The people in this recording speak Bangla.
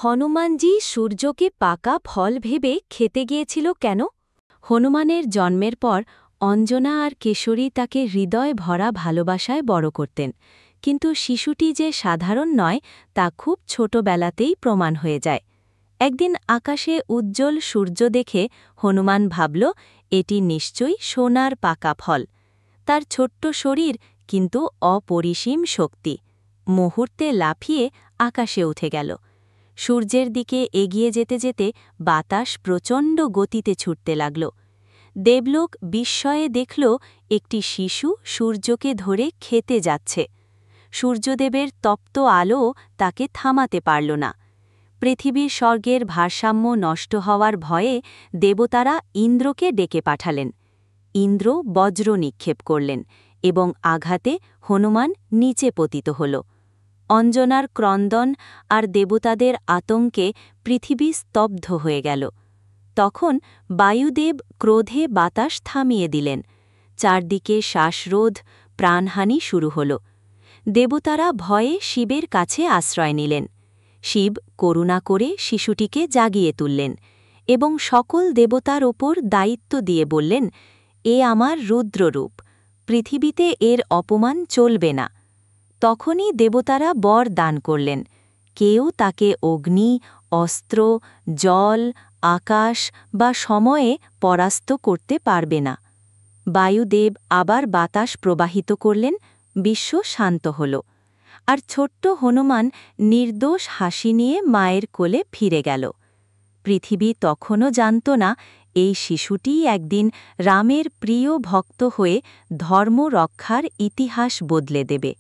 হনুমানজি সূর্যকে পাকা ফল ভেবে খেতে গিয়েছিল কেন? হনুমানের জন্মের পর অঞ্জনা আর কেশরী তাকে হৃদয় ভরা ভালোবাসায় বড় করতেন, কিন্তু শিশুটি যে সাধারণ নয় তা খুব ছোটবেলাতেই প্রমাণ হয়ে যায়। একদিন আকাশে উজ্জ্বল সূর্য দেখে হনুমান ভাবল, এটি নিশ্চয়ই সোনার পাকা ফল। তার ছোট্ট শরীর কিন্তু অপরিসীম শক্তি। মুহূর্তে লাফিয়ে আকাশে উঠে গেল। সূর্যের দিকে এগিয়ে যেতে যেতে বাতাস প্রচণ্ড গতিতে ছুটতে লাগল। দেবলোক বিস্ময়ে দেখল একটি শিশু সূর্যকে ধরে খেতে যাচ্ছে। সূর্যদেবের তপ্ত আলো তাকে থামাতে পারল না। পৃথিবীর স্বর্গের ভারসাম্য নষ্ট হওয়ার ভয়ে দেবতারা ইন্দ্রকে ডেকে পাঠালেন। ইন্দ্র বজ্র নিক্ষেপ করলেন এবং আঘাতে হনুমান নিচে পতিত হল। অঞ্জনার ক্রন্দন আর দেবতাদের আতঙ্কে পৃথিবী স্তব্ধ হয়ে গেল। তখন বায়ুদেব ক্রোধে বাতাস থামিয়ে দিলেন। চারদিকে শ্বাসরোধ, প্রাণহানি শুরু হল। দেবতারা ভয়ে শিবের কাছে আশ্রয় নিলেন। শিব করুণা করে শিশুটিকে জাগিয়ে তুললেন এবং সকল দেবতার ওপর দায়িত্ব দিয়ে বললেন, এ আমার রুদ্ররূপ, পৃথিবীতে এর অপমান চলবে না। তখনই দেবতারা বর দান করলেন, কেউ তাকে অগ্নি, অস্ত্র, জল, আকাশ বা সময়ে পরাস্ত করতে পারবে না। বায়ুদেব আবার বাতাস প্রবাহিত করলেন, বিশ্ব শান্ত হল। আর ছোট্ট হনুমান নির্দোষ হাসি নিয়ে মায়ের কোলে ফিরে গেল। পৃথিবী তখনও জানত না এই শিশুটিই একদিন রামের প্রিয় ভক্ত হয়ে ধর্ম রক্ষার ইতিহাস বদলে দেবে।